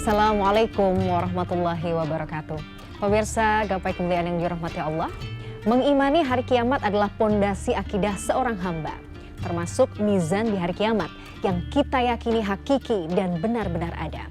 Assalamualaikum warahmatullahi wabarakatuh. Pemirsa gapai kemuliaan yang dirahmati Allah, mengimani hari kiamat adalah pondasi akidah seorang hamba, termasuk mizan di hari kiamat yang kita yakini hakiki dan benar-benar ada.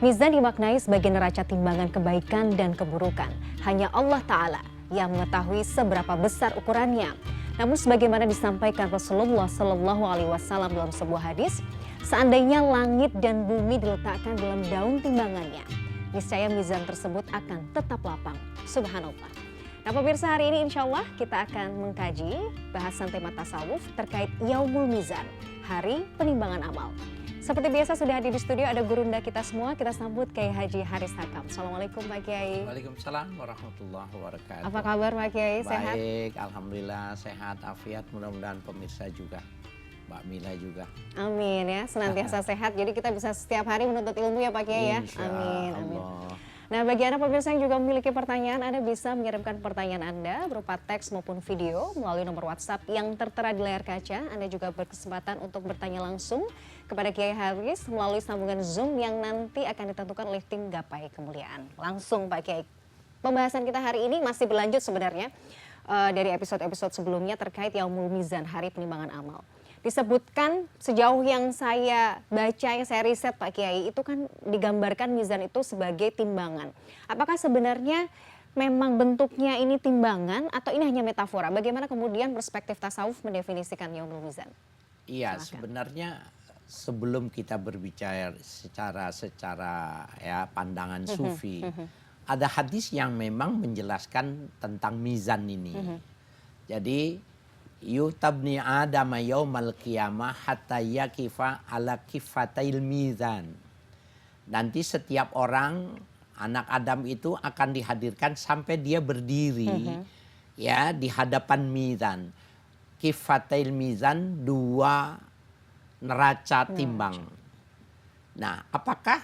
Mizan dimaknai sebagai neraca timbangan kebaikan dan keburukan. Hanya Allah Ta'ala yang mengetahui seberapa besar ukurannya. Namun sebagaimana disampaikan Rasulullah SAW dalam sebuah hadis, seandainya langit dan bumi diletakkan dalam daun timbangannya, niscaya mizan tersebut akan tetap lapang. Subhanallah. Nah pemirsa, hari ini insya Allah kita akan mengkaji bahasan tema tasawuf terkait Yaumul Mizan, hari penimbangan amal. Seperti biasa sudah hadir di studio ada gurunda kita semua. Kita sambut Kiai Haji Haris Hakam. Assalamualaikum Pak Kiai. Waalaikumsalam warahmatullahi wabarakatuh. Apa kabar Pak Kiai? Sehat? Baik, alhamdulillah sehat, afiat. Mudah-mudahan pemirsa juga, Mbak Mila juga. Amin ya, senantiasa sehat. Jadi kita bisa setiap hari menuntut ilmu ya Pak Kiai ya. Insya Amin. Allah. Nah bagi Anda pemirsa yang juga memiliki pertanyaan, Anda bisa mengirimkan pertanyaan Anda berupa teks maupun video melalui nomor WhatsApp yang tertera di layar kaca. Anda juga berkesempatan untuk bertanya langsung kepada Kiai Haris melalui sambungan Zoom yang nanti akan ditentukan oleh tim Gapai Kemuliaan. Langsung Pak Kiai. Pembahasan kita hari ini masih berlanjut sebenarnya dari episode-episode sebelumnya terkait Yaumul Mizan, hari penimbangan amal. Disebutkan sejauh yang saya baca, yang saya riset Pak Kiai, itu kan digambarkan mizan itu sebagai timbangan. Apakah sebenarnya memang bentuknya ini timbangan atau ini hanya metafora? Bagaimana kemudian perspektif tasawuf mendefinisikan Yaumul Mizan? Iya, Silakan. sebenarnya sebelum kita berbicara secara ya pandangan sufi, ada hadis yang memang menjelaskan tentang mizan ini. Jadi yutabni adama yaumal qiyamah hatta yakifa ala kifatail mizan. Nanti setiap orang, anak Adam itu akan dihadirkan sampai dia berdiri ya di hadapan mizan. Kifatail mizan, dua neraca timbang. Nah, apakah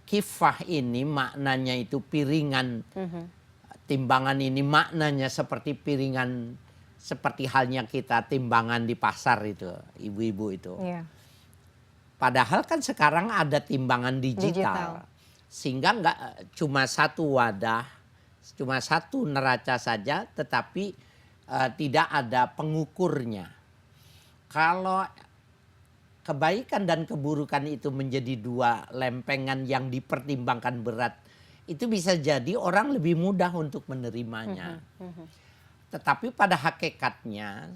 kifah ini maknanya itu piringan, timbangan ini maknanya seperti piringan, seperti halnya kita timbangan di pasar itu, ibu-ibu itu. Iya. Padahal kan sekarang ada timbangan digital. Sehingga nggak cuma satu wadah, cuma satu neraca saja, tetapi tidak ada pengukurnya. Kalau kebaikan dan keburukan itu menjadi dua lempengan yang dipertimbangkan berat, itu bisa jadi orang lebih mudah untuk menerimanya. Tetapi pada hakikatnya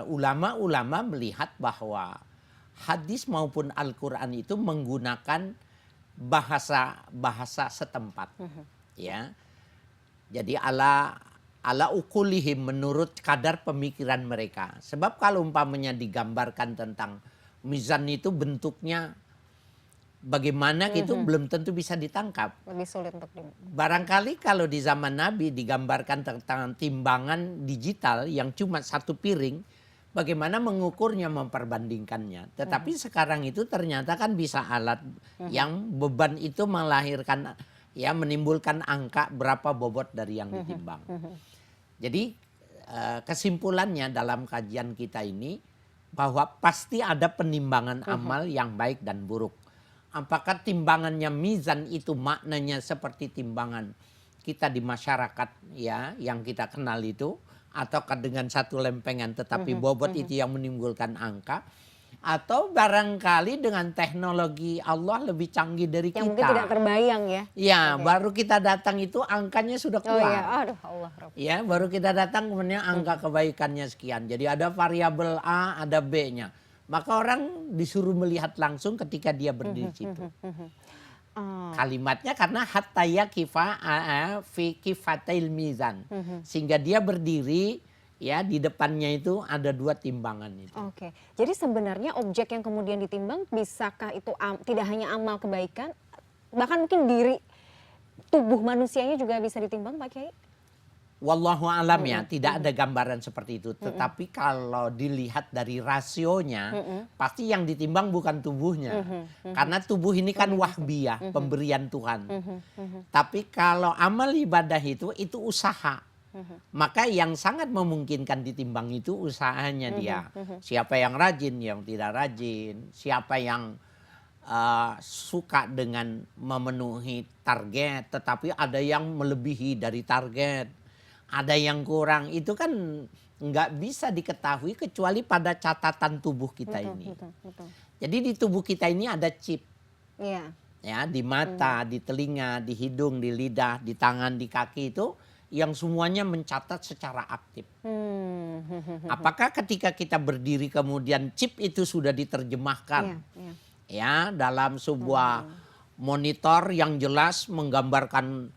ulama-ulama melihat bahwa hadis maupun Al-Quran itu menggunakan bahasa setempat. Ya. Jadi ala ukulihim, menurut kadar pemikiran mereka. Sebab kalau umpamanya digambarkan tentang mizan itu bentuknya bagaimana gitu belum tentu bisa ditangkap. Lebih sulit untuk Barangkali kalau di zaman Nabi digambarkan tentang timbangan digital yang cuma satu piring, bagaimana mengukurnya, memperbandingkannya. Tetapi sekarang itu ternyata kan bisa alat yang beban itu melahirkan, ya menimbulkan angka berapa bobot dari yang ditimbang. Jadi kesimpulannya dalam kajian kita ini bahwa pasti ada penimbangan amal yang baik dan buruk. Apakah timbangannya mizan itu maknanya seperti timbangan kita di masyarakat ya yang kita kenal itu, ataukah dengan satu lempengan tetapi bobot itu yang menimbulkan angka, atau barangkali dengan teknologi Allah lebih canggih dari yang kita. mungkin tidak terbayang ya. Ya, baru kita datang itu angkanya sudah keluar. Oh ya, aduh Allah. Ya, baru kita datang kemudian angka kebaikannya sekian. Jadi ada variabel A, ada B-nya. Maka orang disuruh melihat langsung ketika dia berdiri di situ. Kalimatnya karena hatta yakifa fi kifatail mizan. Sehingga dia berdiri ya di depannya itu ada dua timbangan itu. Oke. Jadi sebenarnya objek yang kemudian ditimbang bisakah itu tidak hanya amal kebaikan, bahkan mungkin diri tubuh manusianya juga bisa ditimbang Pak Kiai? Wallahu alam ya, tidak ada gambaran seperti itu. Tetapi kalau dilihat dari rasionya, pasti yang ditimbang bukan tubuhnya. Karena tubuh ini kan wahbiyah, pemberian Tuhan. Tapi kalau amal ibadah itu usaha. Maka yang sangat memungkinkan ditimbang itu usahanya dia. Siapa yang rajin, yang tidak rajin. Siapa yang suka dengan memenuhi target, tetapi ada yang melebihi dari target, ada yang kurang. Itu kan nggak bisa diketahui kecuali pada catatan tubuh kita ini. Betul. Jadi di tubuh kita ini ada chip. Iya. Ya, di mata, di telinga, di hidung, di lidah, di tangan, di kaki itu yang semuanya mencatat secara aktif. Apakah ketika kita berdiri kemudian chip itu sudah diterjemahkan Iya. ya dalam sebuah monitor yang jelas menggambarkan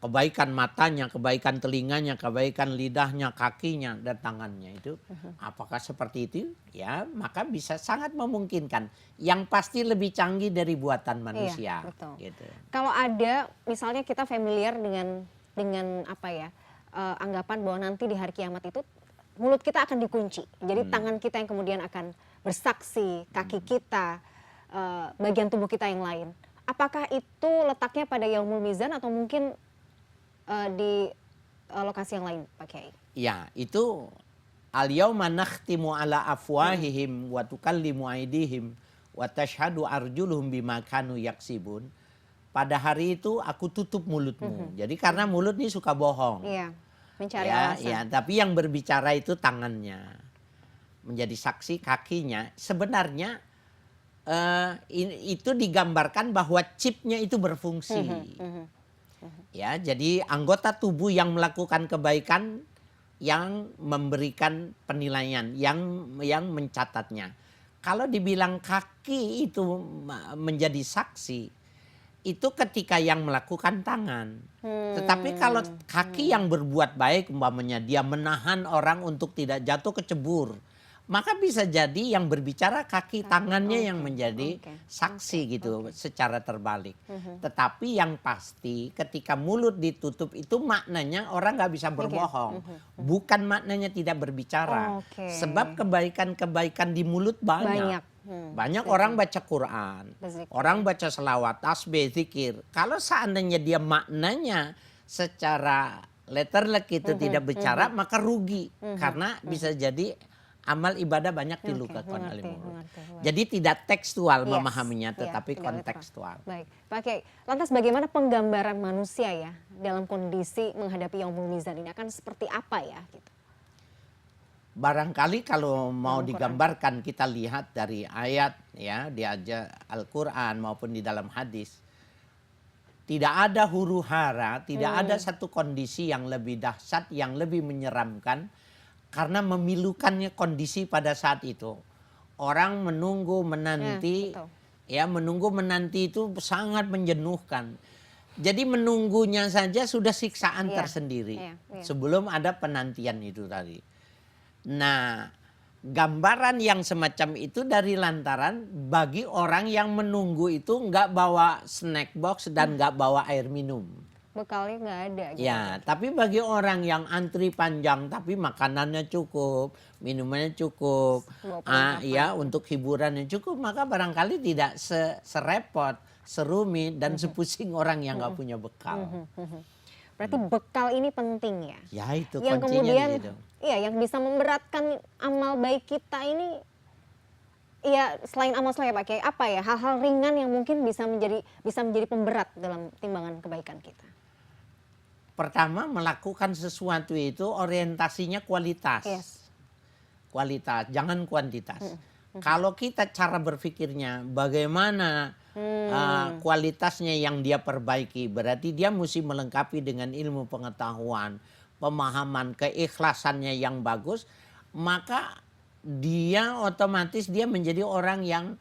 kebaikan matanya, kebaikan telinganya, kebaikan lidahnya, kakinya dan tangannya itu. Apakah seperti itu? Ya, maka bisa sangat memungkinkan. Yang pasti lebih canggih dari buatan manusia. Iya, betul. Gitu. Kalau ada misalnya kita familiar dengan apa ya, anggapan bahwa nanti di hari kiamat itu mulut kita akan dikunci. Jadi tangan kita yang kemudian akan bersaksi, kaki kita, bagian tubuh kita yang lain. Apakah itu letaknya pada Yaumul Mizan atau mungkin di lokasi yang lain, Pak Kiai? Ya, itu al-yauma nakhtimu ala afwahihim wa tukallimu aydihim wa tashhadu arjuluhum bima kanu yaksibun. Pada hari itu aku tutup mulutmu. Jadi karena mulut ini suka bohong. Iya, mencari Ya, alasan. ya, tapi yang berbicara itu tangannya. Menjadi saksi kakinya. Sebenarnya itu digambarkan bahwa chipnya itu berfungsi. Ya, jadi anggota tubuh yang melakukan kebaikan yang memberikan penilaian, yang mencatatnya. Kalau dibilang kaki itu menjadi saksi, itu ketika yang melakukan tangan. Tetapi kalau kaki yang berbuat baik, umpamanya dia menahan orang untuk tidak jatuh ke cebur, maka bisa jadi yang berbicara kaki, tangannya yang menjadi saksi gitu secara terbalik. Tetapi yang pasti ketika mulut ditutup itu maknanya orang nggak bisa berbohong. Bukan maknanya tidak berbicara. Sebab kebaikan-kebaikan di mulut banyak. Banyak orang baca Quran, orang baca selawat, tasbih, zikir. Kalau seandainya dia maknanya secara letterlek itu tidak bicara, maka rugi. Karena bisa jadi amal ibadah banyak dilupakan oleh mulut. Jadi tidak tekstual memahaminya, tetapi kontekstual. Baik, Pak Kiai. Lantas bagaimana penggambaran manusia ya dalam kondisi menghadapi Yaumul Mizan ini akan seperti apa ya? Gitu. Barangkali kalau mau digambarkan kita lihat dari ayat ya di Al-Quran maupun di dalam hadis. Tidak ada huru hara, tidak ada satu kondisi yang lebih dahsyat, yang lebih menyeramkan. Karena memilukannya kondisi pada saat itu. Orang menunggu, menanti. Ya, menunggu, menanti itu sangat menjenuhkan. Jadi menunggunya saja sudah siksaan tersendiri. Sebelum ada penantian itu tadi. Nah, gambaran yang semacam itu dari lantaran bagi orang yang menunggu itu nggak bawa snack box dan nggak bawa air minum. Bekalnya nggak ada. Gitu. Ya, tapi bagi orang yang antri panjang tapi makanannya cukup, minumannya cukup, ya untuk hiburannya cukup, maka barangkali tidak serepot, serumit dan sepusing orang yang nggak punya bekal. Berarti bekal ini penting ya. Ya itu yang kuncinya kemudian, di situ. Iya, yang bisa memberatkan amal baik kita ini. Iya, selain amal soleh Pak Kiai, apa ya hal-hal ringan yang mungkin bisa menjadi pemberat dalam timbangan kebaikan kita? Pertama, melakukan sesuatu itu orientasinya kualitas. Kualitas, jangan kuantitas. Kalau kita cara berpikirnya bagaimana kualitasnya yang dia perbaiki, berarti dia mesti melengkapi dengan ilmu pengetahuan, pemahaman, keikhlasannya yang bagus, maka dia otomatis dia menjadi orang yang,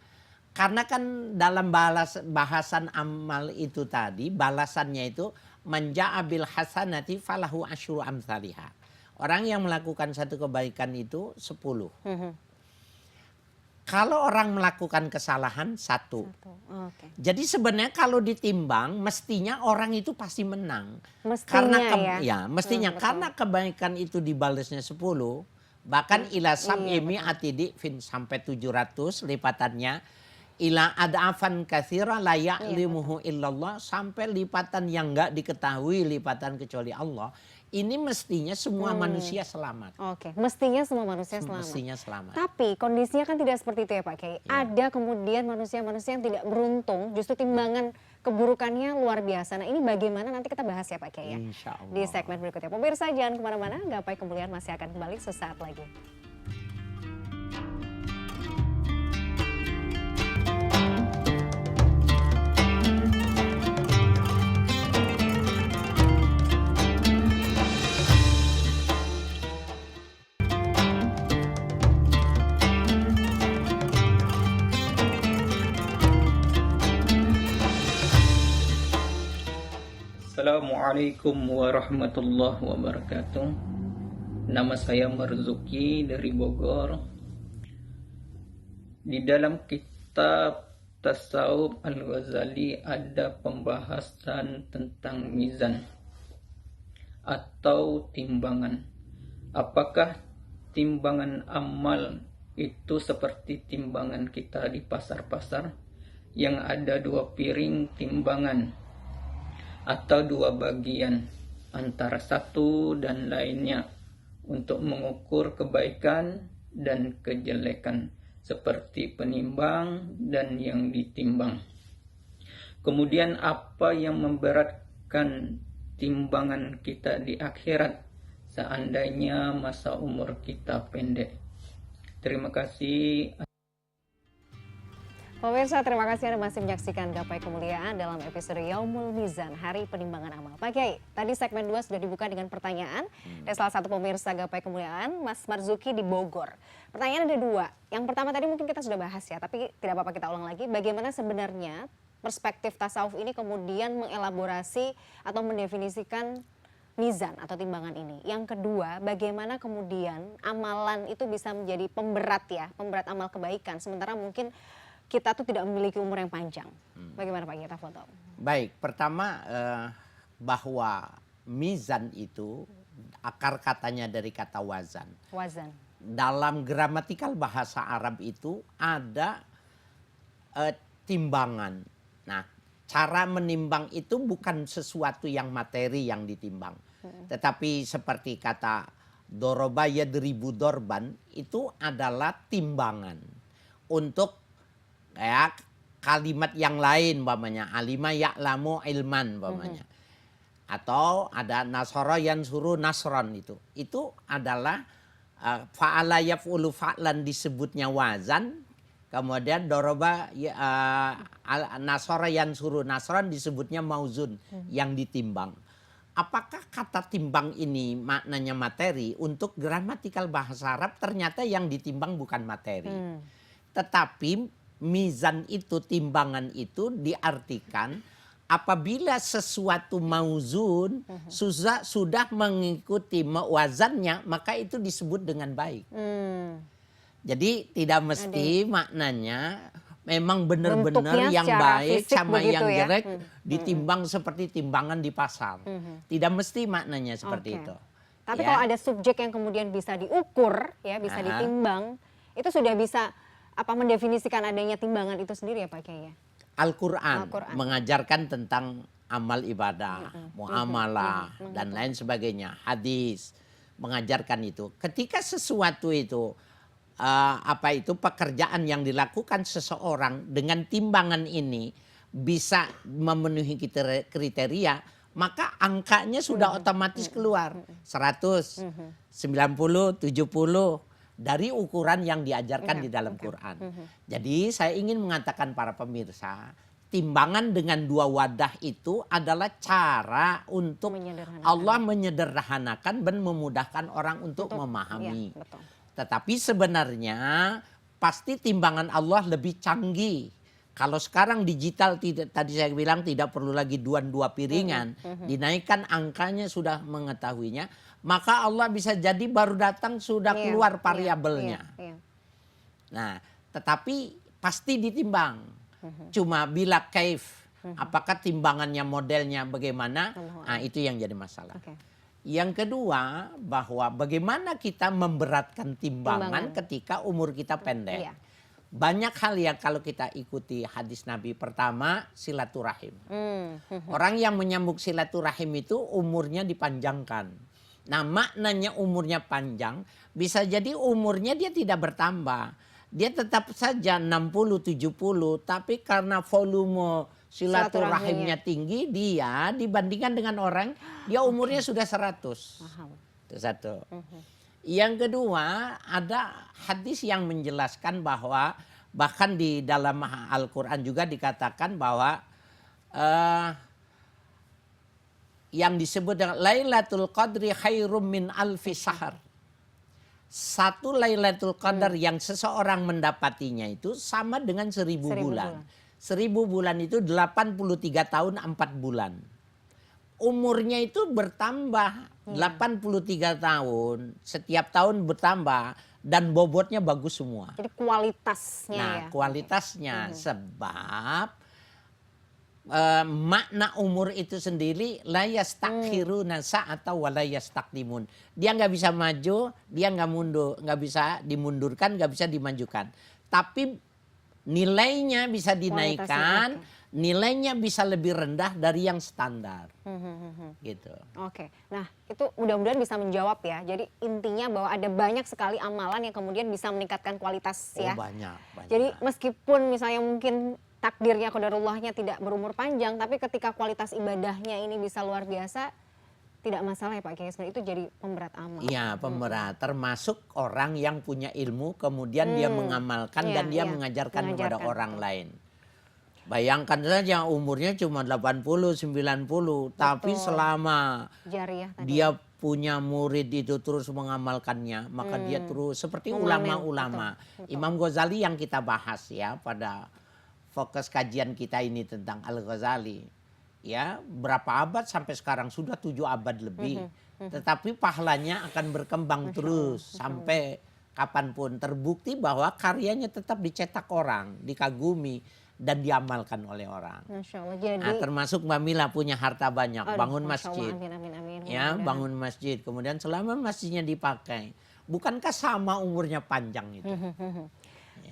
karena kan dalam bahasan amal itu tadi, balasannya itu manja'abil hasanati falahu asyru amsalihha. Orang yang melakukan satu kebaikan itu 10. Kalau orang melakukan kesalahan 1. Jadi sebenarnya kalau ditimbang mestinya orang itu pasti menang. Mestinya karena kebaikan itu dibalasnya 10, bahkan ila sab'imi atidi fin sampai 700 lipatannya. Ila ad'afan katsira la ya'limuhu illallah, sampai lipatan yang enggak diketahui lipatan kecuali Allah. ini mestinya semua manusia selamat. Oke, mestinya semua manusia selamat. Mestinya selamat. Tapi kondisinya kan tidak seperti itu ya Pak Kiai. Ya. Ada kemudian manusia-manusia yang tidak beruntung, justru timbangan keburukannya luar biasa. Nah ini bagaimana nanti kita bahas ya Pak Kiai ya. Insya Allah. Di segmen berikutnya. Pemirsa jangan kemana-mana, Gapai Kemuliaan masih akan kembali sesaat lagi. Assalamualaikum warahmatullahi wabarakatuh. Nama saya Marzuki dari Bogor. Di dalam kitab Tasawuf Al-Ghazali ada pembahasan tentang mizan atau timbangan. Apakah timbangan amal itu seperti timbangan kita di pasar-pasar yang ada dua piring timbangan atau dua bagian antara satu dan lainnya untuk mengukur kebaikan dan kejelekan seperti penimbang dan yang ditimbang. Kemudian apa yang memberatkan timbangan kita di akhirat seandainya masa umur kita pendek? Terima kasih. Pemirsa, terima kasih Anda masih menyaksikan Gapai Kemuliaan dalam episode Yaumul Mizan, Hari Penimbangan Amal. Pak Kiai, tadi segmen 2 sudah dibuka dengan pertanyaan dari salah satu pemirsa Gapai Kemuliaan, Mas Marzuki di Bogor. Pertanyaan ada 2. Yang pertama tadi mungkin kita sudah bahas ya, tapi tidak apa-apa kita ulang lagi. Bagaimana sebenarnya perspektif tasawuf ini kemudian mengelaborasi atau mendefinisikan mizan atau timbangan ini. Yang kedua, bagaimana kemudian amalan itu bisa menjadi pemberat ya, pemberat amal kebaikan. Sementara mungkin kita tuh tidak memiliki umur yang panjang. Bagaimana Pak Kita foto? Baik, pertama bahwa mizan itu akar katanya dari kata wazan. Wazan. Dalam gramatikal bahasa Arab itu ada timbangan. Nah, cara menimbang itu bukan sesuatu yang materi yang ditimbang. Tetapi seperti kata doroba yadribu dorban itu adalah timbangan untuk kayak kalimat yang lain umpamanya alima ya'lamu ilman umpamanya. Atau ada nasara yansuru nasron itu adalah fa'ala yaf'ulu fa'lan disebutnya wazan, kemudian doroba nasara yansuru nasron disebutnya mauzun yang ditimbang. Apakah kata timbang ini maknanya materi? Untuk gramatikal bahasa Arab ternyata yang ditimbang bukan materi. Tetapi mizan itu, timbangan itu diartikan apabila sesuatu mauzun sudah mengikuti wazannya, maka itu disebut dengan baik. Jadi tidak mesti maknanya memang benar-benar yang baik sama yang jelek ditimbang seperti timbangan di pasar. Tidak mesti maknanya seperti itu. Tapi kalau ada subjek yang kemudian bisa diukur, ya bisa ditimbang, itu sudah bisa mendefinisikan adanya timbangan itu sendiri ya Pak Kiai? Al-Quran mengajarkan tentang amal ibadah, muamalah dan lain sebagainya. Hadis mengajarkan itu. Ketika sesuatu itu pekerjaan yang dilakukan seseorang dengan timbangan ini bisa memenuhi kriteria, maka angkanya sudah otomatis keluar 100, 90, 70 dari ukuran yang diajarkan di dalam Quran. Jadi saya ingin mengatakan para pemirsa, timbangan dengan dua wadah itu adalah cara untuk Allah menyederhanakan dan memudahkan orang untuk memahami. Ya, betul. Tetapi sebenarnya pasti timbangan Allah lebih canggih. Kalau sekarang digital tadi saya bilang tidak perlu lagi dua piringan, dinaikkan angkanya sudah mengetahuinya, maka Allah bisa jadi baru datang sudah keluar variabelnya. Nah, tetapi pasti ditimbang. Cuma bila kaif, apakah timbangannya modelnya bagaimana? Nah, itu yang jadi masalah. Yang kedua, bahwa bagaimana kita memberatkan timbangan ketika umur kita pendek. Banyak hal yang kalau kita ikuti hadis Nabi, pertama silaturahim. Orang yang menyambung silaturahim itu umurnya dipanjangkan. Nah, maknanya umurnya panjang, bisa jadi umurnya dia tidak bertambah. Dia tetap saja 60, 70, tapi karena volume silaturahimnya tinggi, dia dibandingkan dengan orang, dia umurnya sudah 100. Paham. Itu satu. Yang kedua, ada hadis yang menjelaskan bahwa bahkan di dalam Al-Quran juga dikatakan bahwa yang disebut dengan Lailatul Qadri khairum min alfi sahar. Satu Lailatul Qadar yang seseorang mendapatinya itu sama dengan 1000 bulan. 1000 bulan itu 83 tahun 4 bulan. Umurnya itu bertambah 83 tahun. Setiap tahun bertambah dan bobotnya bagus semua. Jadi kualitasnya Nah, ya. kualitasnya sebab makna umur itu sendiri la yastakhiruna sa'ata wa la yastaqdimun. Dia nggak bisa maju, dia nggak mundur, nggak bisa dimundurkan, nggak bisa dimajukan. Tapi nilainya bisa dinaikkan, nilainya bisa lebih rendah dari yang standar. Gitu. Oke, nah itu mudah-mudahan bisa menjawab ya. Jadi intinya bahwa ada banyak sekali amalan yang kemudian bisa meningkatkan kualitas ya. Banyak. Jadi meskipun misalnya mungkin takdirnya, qadarullahnya tidak berumur panjang, tapi ketika kualitas ibadahnya ini bisa luar biasa, tidak masalah ya Pak Kiai. Sebenarnya itu jadi pemberat amal. Iya, pemberat. Termasuk orang yang punya ilmu, kemudian dia mengamalkan dan dia mengajarkan kepada orang lain. Bayangkan saja umurnya cuma 80, 90, tapi selama Jariah tadi. dia punya murid itu terus mengamalkannya, maka dia terus seperti ulama-ulama. Imam Ghazali yang kita bahas ya pada fokus kajian kita ini tentang Al-Ghazali. Ya, berapa abad sampai sekarang sudah 7 abad lebih. Tetapi pahalanya akan berkembang terus sampai kapanpun. Terbukti bahwa karyanya tetap dicetak orang, dikagumi dan diamalkan oleh orang. Masya Allah. Jadi, Nah, termasuk Mbak Mila punya harta banyak, bangun Masya Allah, masjid. amin. Ya, bangun masjid. Kemudian selama masjidnya dipakai, bukankah sama umurnya panjang itu?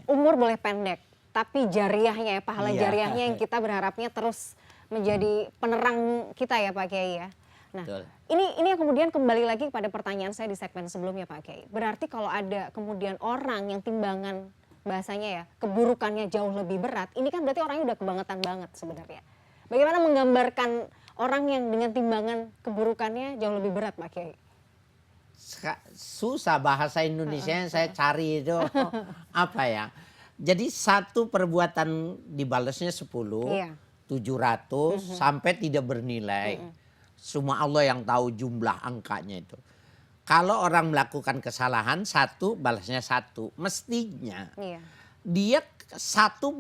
Umur boleh pendek, tapi jariahnya ya, pahala jariahnya yang kita berharapnya terus menjadi penerang kita ya Pak Kiai ya. Nah, Betul. ini yang kemudian kembali lagi kepada pertanyaan saya di segmen sebelumnya Pak Kiai. Berarti kalau ada kemudian orang yang timbangan bahasanya ya, keburukannya jauh lebih berat, ini kan berarti orangnya udah kebangetan banget sebenarnya. Bagaimana menggambarkan orang yang dengan timbangan keburukannya jauh lebih berat Pak Kiai? Susah bahasa Indonesia yang saya cari itu apa ya. Jadi satu perbuatan dibalasnya 10, 700 sampai tidak bernilai. Semua Allah yang tahu jumlah angkanya itu. Kalau orang melakukan kesalahan 1, balasnya 1. Mestinya dia 1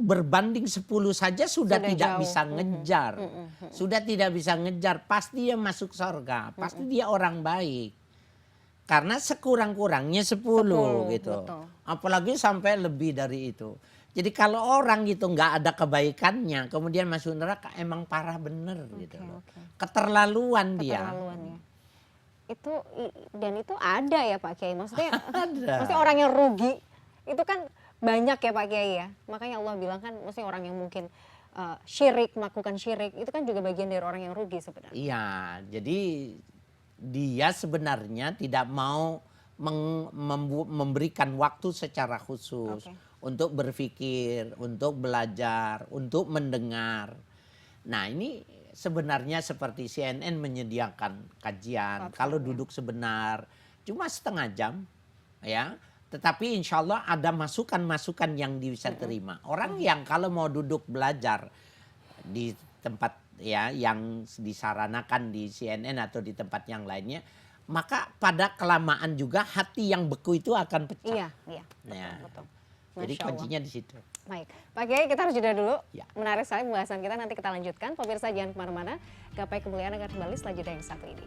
berbanding 10 saja sudah tidak jauh. Bisa ngejar. Sudah tidak bisa ngejar. Pasti dia masuk surga. Pasti dia orang baik. Karena sekurang-kurangnya 10 gitu. Betul. Apalagi sampai lebih dari itu. Jadi kalau orang gitu nggak ada kebaikannya, kemudian masuk neraka, emang parah bener gitu loh. Keterlaluan dia. Ya. Itu ada ya Pak Kiai. Maksudnya orang yang rugi itu kan banyak ya Pak Kiai ya. Makanya Allah bilang kan, maksudnya orang yang mungkin syirik, melakukan syirik, itu kan juga bagian dari orang yang rugi sebenarnya. Iya, jadi dia sebenarnya tidak mau memberikan waktu secara khusus untuk berpikir, untuk belajar, untuk mendengar. Nah, ini sebenarnya seperti CNN menyediakan kajian. Kalau duduk sebentar, cuma setengah jam, ya. Tetapi insya Allah ada masukan-masukan yang bisa terima. Orang yang kalau mau duduk belajar di tempat ya yang disaranakan di CNN atau di tempat yang lainnya, maka pada kelamaan juga hati yang beku itu akan pecah. Iya, betul. Jadi kuncinya di situ. Baik, Pak Kiai kita harus jeda dulu. Ya. Menarik sekali pembahasan kita, nanti kita lanjutkan. Pemirsa jangan kemana-mana, Gapai Kemuliaan akan kembali setelah jeda yang satu ini.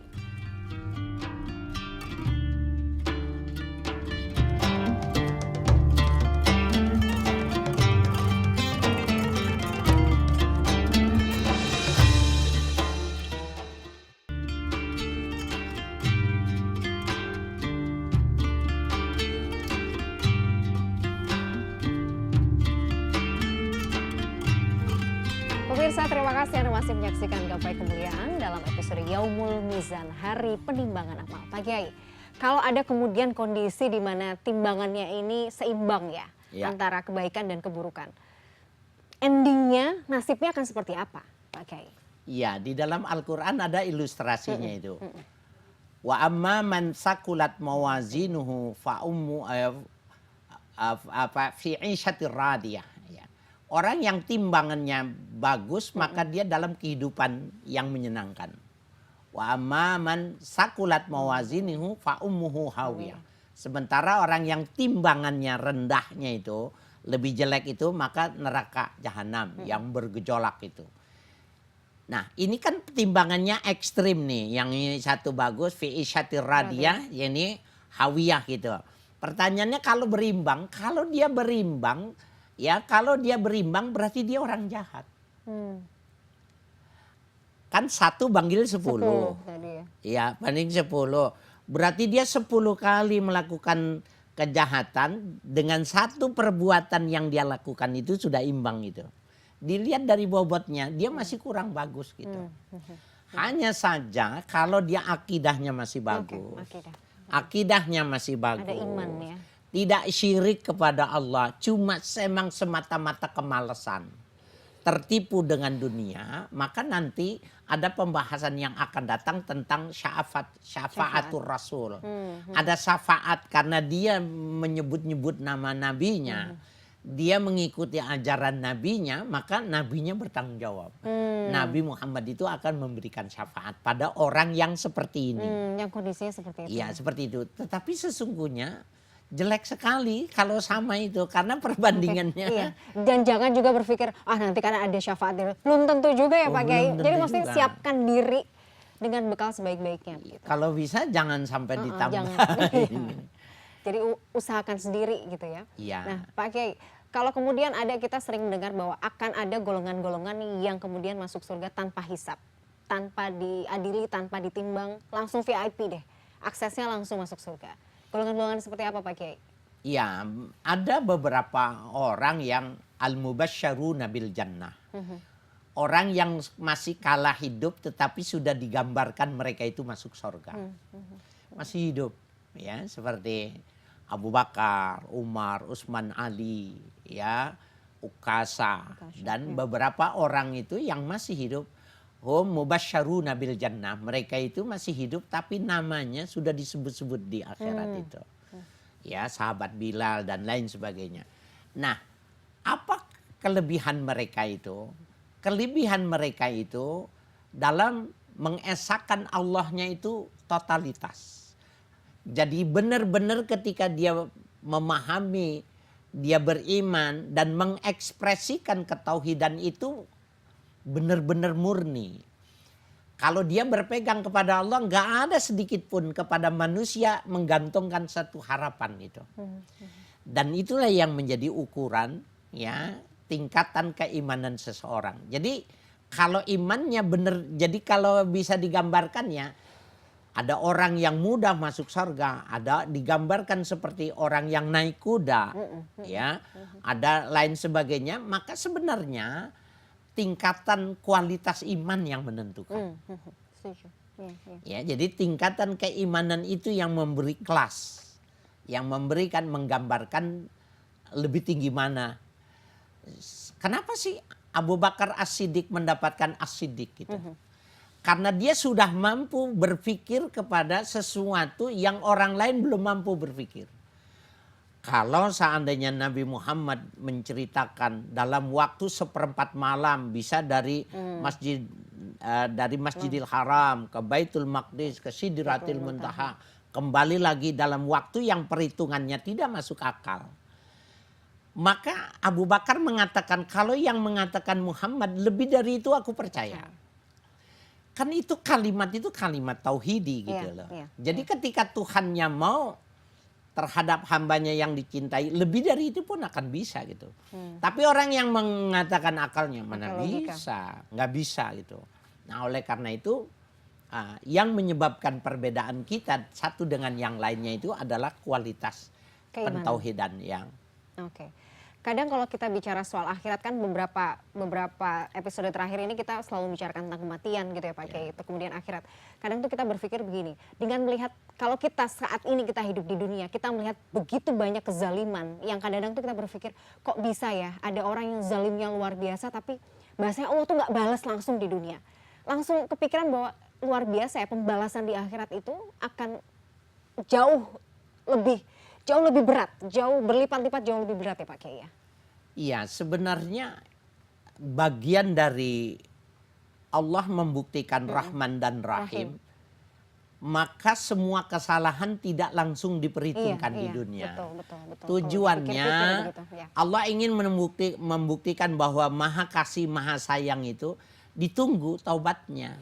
Pemirsa, terima kasih Anda masih menyaksikan Gapai Kemuliaan dalam episode episode Yaumul Mizan, hari penimbangan amal. Pak Kiai, kalau ada kemudian kondisi di mana timbangannya ini seimbang ya, antara kebaikan dan keburukan, endingnya, nasibnya akan seperti apa, Pak Kiai? Iya, di dalam Al-Quran ada ilustrasinya itu. Wa amma man sakulat mawazinuhu fa ummu fi 'ishatir radiyah. Orang yang timbangannya bagus maka dia dalam kehidupan yang menyenangkan. Wa amma man sakulat mawazinuhu fa ummuhu hawiyah. Sementara orang yang timbangannya rendahnya itu lebih jelek itu maka neraka jahanam yang bergejolak itu. Nah, ini kan timbangannya ekstrim nih. Yang ini satu bagus fi 'ishatir radiyah, ini hawiyah gitu. Pertanyaannya kalau berimbang, kalau dia berimbang berarti dia orang jahat. Kan 1 banding 10. Ya, banding 10. Berarti dia 10 kali melakukan kejahatan dengan 1 perbuatan yang dia lakukan itu sudah imbang gitu. Dilihat dari bobotnya, dia masih kurang bagus gitu. Hanya saja kalau dia akidahnya masih bagus. Akidahnya masih bagus. Ada iman ya. Tidak syirik kepada Allah, cuma memang semata-mata kemalasan. Tertipu dengan dunia, maka nanti ada pembahasan yang akan datang tentang syafaatul Rasul. Ada syafaat karena dia menyebut-nyebut nama nabinya. Dia mengikuti ajaran nabinya, maka nabinya bertanggung jawab. Nabi Muhammad itu akan memberikan syafaat pada orang yang seperti ini. Yang kondisinya seperti itu. Iya, seperti itu. Tetapi sesungguhnya jelek sekali kalau sama itu karena perbandingannya. Iya. Dan jangan juga berpikir nanti karena ada syafaat. Belum tentu juga ya Pak Kiai. Jadi maksudnya siapkan diri dengan bekal sebaik-baiknya. Gitu. Kalau bisa jangan sampai ditambahin. Jadi usahakan sendiri gitu ya. Iya. Nah Pak Kiai, kalau kemudian kita sering mendengar bahwa akan ada golongan-golongan yang kemudian masuk surga tanpa hisap, tanpa diadili, tanpa ditimbang, langsung VIP deh, aksesnya langsung masuk surga. Golongan-golongan seperti apa Pak Kiai? Iya, ada beberapa orang yang al-mubasysyaruna bil jannah. Orang yang masih kalah hidup tetapi sudah digambarkan mereka itu masuk surga. Masih hidup ya, seperti Abu Bakar, Umar, Utsman, Ali, ya, Ukasa dan beberapa orang itu yang masih hidup. Hum mubasysyaruna bil jannah. Mereka itu masih hidup tapi namanya sudah disebut-sebut di akhirat itu. Ya, sahabat Bilal dan lain sebagainya. Nah, apa kelebihan mereka itu? Kelebihan mereka itu dalam mengesahkan Allahnya itu totalitas. Jadi benar-benar ketika dia memahami, dia beriman dan mengekspresikan ketauhidan itu benar-benar murni. Kalau dia berpegang kepada Allah, nggak ada sedikit pun kepada manusia menggantungkan satu harapan itu. Dan itulah yang menjadi ukuran ya tingkatan keimanan seseorang. Jadi kalau imannya benar, jadi kalau bisa digambarkan ya, ada orang yang mudah masuk surga, ada digambarkan seperti orang yang naik kuda, ya, ada lain sebagainya. Maka sebenarnya tingkatan kualitas iman yang menentukan. Ya, jadi tingkatan keimanan itu yang memberi kelas, yang memberikan menggambarkan lebih tinggi mana. Kenapa sih Abu Bakar As-Siddiq mendapatkan As-Siddiq gitu? Karena dia sudah mampu berpikir kepada sesuatu yang orang lain belum mampu berpikir. Kalau seandainya Nabi Muhammad menceritakan dalam waktu 1/4 malam bisa dari Masjidil Haram ke Baitul Maqdis ke Sidratil Muntaha, kembali lagi dalam waktu yang perhitungannya tidak masuk akal. Maka Abu Bakar mengatakan, kalau yang mengatakan Muhammad lebih dari itu aku percaya. Kan itu kalimat tauhidi gitu loh. Jadi ketika Tuhannya mau terhadap hambanya yang dicintai, lebih dari itu pun akan bisa gitu. Tapi orang yang mengatakan akalnya mana bisa, nggak bisa gitu. Nah oleh karena itu yang menyebabkan perbedaan kita satu dengan yang lainnya itu adalah kualitas pentauhidan yang. Oke. kadang kalau kita bicara soal akhirat kan beberapa episode terakhir ini kita selalu bicarakan tentang kematian gitu ya Pak Kiai, itu kemudian akhirat. Kadang tuh kita berpikir begini, dengan melihat kalau kita saat ini kita hidup di dunia, kita melihat begitu banyak kezaliman yang kadang-kadang tuh kita berpikir kok bisa ya ada orang yang zalimnya luar biasa tapi bahasanya Allah tuh nggak balas langsung di dunia. Langsung kepikiran bahwa luar biasa ya pembalasan di akhirat itu akan jauh lebih berat, jauh berlipat-lipat jauh lebih berat ya Pak Kiai ya. Iya, sebenarnya bagian dari Allah membuktikan Rahman dan Rahim, maka semua kesalahan tidak langsung diperhitungkan di dunia. Betul. Tujuannya Begitu, ya. Allah ingin membuktikan bahwa Maha Kasih, Maha Sayang itu ditunggu taubatnya.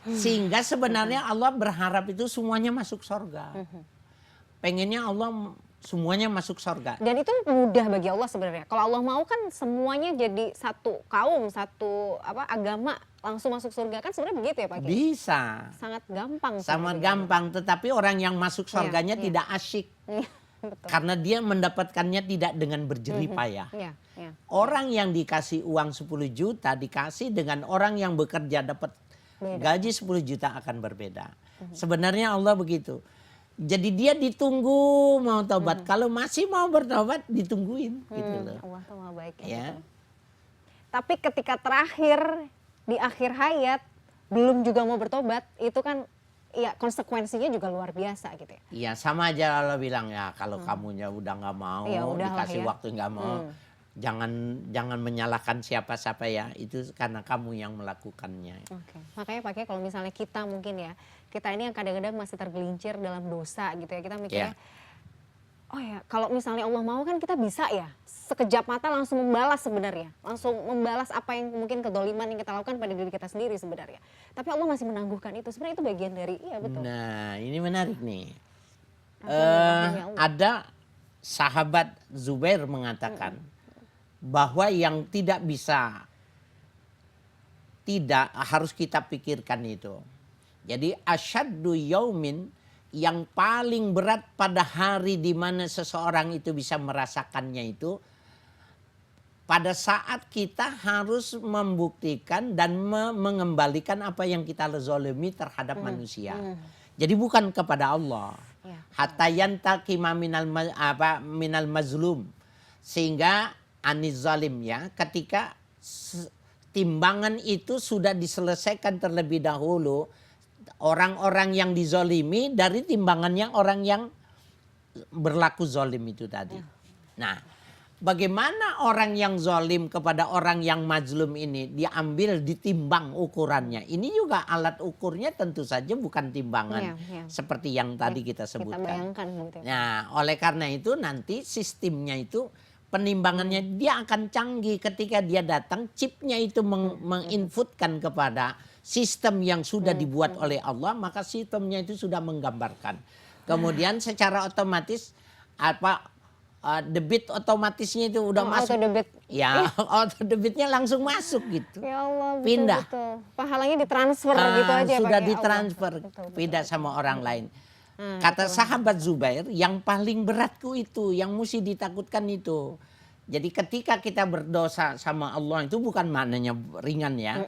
Sehingga sebenarnya Allah berharap itu semuanya masuk surga. Pengennya Allah semuanya masuk surga. Dan itu mudah bagi Allah sebenarnya. Kalau Allah mau kan semuanya jadi satu kaum, satu agama langsung masuk surga kan sebenarnya begitu ya Pak Kiai? Bisa. Sangat gampang. Sangat gampang, tetapi orang yang masuk surganya tidak asyik. Betul. Karena dia mendapatkannya tidak dengan berjerih payah. Iya. Orang yang dikasih uang 10 juta dikasih dengan orang yang bekerja dapat gaji 10 juta akan berbeda. Sebenarnya Allah begitu. Jadi dia ditunggu mau taubat. Kalau masih mau bertobat ditungguin gitu loh. Allah tuh maha baik Ya. gitu. Tapi ketika terakhir di akhir hayat belum juga mau bertobat, itu kan ya konsekuensinya juga luar biasa gitu ya. Iya, sama aja Allah bilang ya kalau kamunya udah nggak mau, Ya udahlah dikasih ya. waktu nggak mau, jangan menyalahkan siapa-siapa ya, itu karena kamu yang melakukannya. Oke. Makanya Pak Kiai kalau misalnya kita mungkin ya, kita ini yang kadang-kadang masih tergelincir dalam dosa gitu ya, kita mikirnya oh ya kalau misalnya Allah mau kan kita bisa ya sekejap mata langsung membalas sebenarnya, langsung membalas apa yang mungkin kedoliman yang kita lakukan pada diri kita sendiri sebenarnya. Tapi Allah masih menangguhkan itu, sebenarnya itu bagian dari betul. Nah ini menarik nih. Allah. Ada sahabat Zubair mengatakan bahwa yang tidak harus kita pikirkan itu. Jadi asyaddu yaumin, yang paling berat pada hari di mana seseorang itu bisa merasakannya itu pada saat kita harus membuktikan dan mengembalikan apa yang kita zalimi terhadap manusia. Jadi bukan kepada Allah. Hatta yantaqima minal mazlum, sehingga anis zalim ya, ketika timbangan itu sudah diselesaikan terlebih dahulu orang-orang yang dizolimi dari timbangannya orang yang berlaku zolim itu tadi. Nah, bagaimana orang yang zolim kepada orang yang mazlum ini diambil ditimbang ukurannya? Ini juga alat ukurnya tentu saja bukan timbangan seperti yang tadi kita sebutkan. Kita bayangkan gitu. Nah, oleh karena itu nanti sistemnya itu penimbangannya dia akan canggih ketika dia datang, chipnya itu menginputkan kepada sistem yang sudah dibuat oleh Allah, maka sistemnya itu sudah menggambarkan. Kemudian secara otomatis debit otomatisnya itu udah masuk. Auto debit. Ya, auto debitnya langsung masuk gitu. Ya Allah, betul, Pindah. betul. Pahalanya ditransfer gitu aja. Sudah pakai ditransfer, pindah sama orang lain. Kata sahabat Zubair, yang paling beratku itu, yang mesti ditakutkan itu. Jadi ketika kita berdosa sama Allah itu bukan maknanya ringan ya.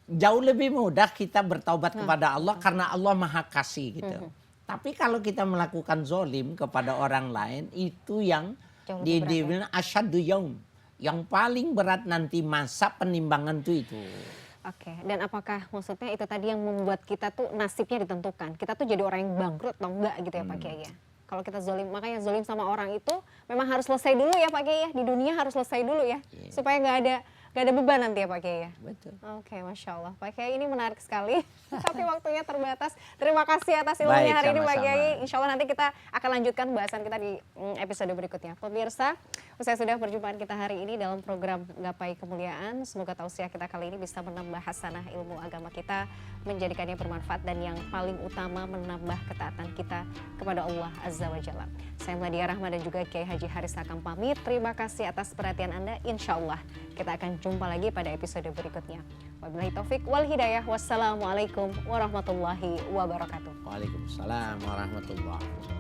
Jauh lebih mudah kita bertaubat kepada Allah karena Allah Maha Kasih gitu. Tapi kalau kita melakukan zolim kepada orang lain, itu yang dibilang asyaddu yaum. Yang paling berat nanti masa penimbangan itu. Oke, dan apakah maksudnya itu tadi yang membuat kita tuh nasibnya ditentukan? Kita tuh jadi orang yang bangkrut atau enggak gitu ya Pak Kiai ya? Kalau kita zolim, makanya zolim sama orang itu memang harus selesai dulu ya Pak Kiai ya? Di dunia harus selesai dulu ya? Supaya nggak ada beban nanti ya Pak Kiai ya? Betul. Oke, Masya Allah. Pak Kiai ini menarik sekali, tapi waktunya terbatas. Terima kasih atas ilmunya hari ini Pak Kiai. Insya Allah nanti kita akan lanjutkan bahasan kita di episode berikutnya. Pemirsa, usai sudah perjumpaan kita hari ini dalam program Gapai Kemuliaan. Semoga tausiah kita kali ini bisa menambah hasanah ilmu agama kita, menjadikannya bermanfaat, dan yang paling utama menambah ketaatan kita kepada Allah Azza wa Jalla. Saya Mladia Rahma dan juga Kiai Haji Haris Hakam pamit. Terima kasih atas perhatian Anda. Insya Allah kita akan jumpa lagi pada episode berikutnya. Wabillahi taufik wal hidayah. Wassalamualaikum warahmatullahi wabarakatuh. Waalaikumsalam warahmatullahi wabarakatuh.